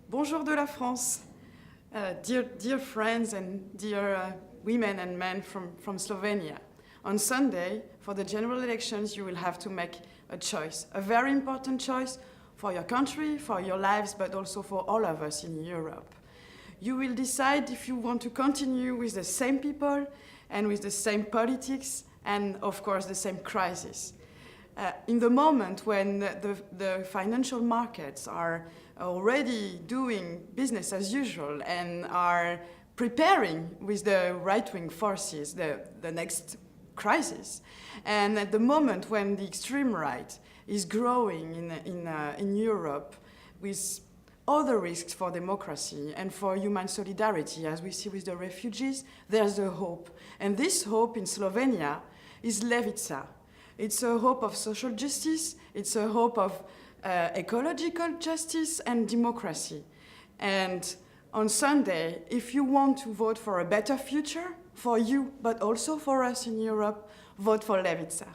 Bonjour de la France. Dear friends and dear women and men from Slovenia. On Sunday, for the general elections, you will have to make a choice, a very important choice for your country, for your lives, but also for all of us in Europe. You will decide if you want to continue with the same people and with the same politics and, of course, the same crisis. In the moment when the financial markets are already doing business as usual and are preparing with the right-wing forces the next crisis, and at the moment when the extreme right is growing in Europe with other risks for democracy and for human solidarity, as we see with the refugees, there's a hope. And this hope in Slovenia is Levica. It's a hope of social justice, it's a hope of ecological justice and democracy. And on Sunday, if you want to vote for a better future, for you, but also for us in Europe, vote for Levica.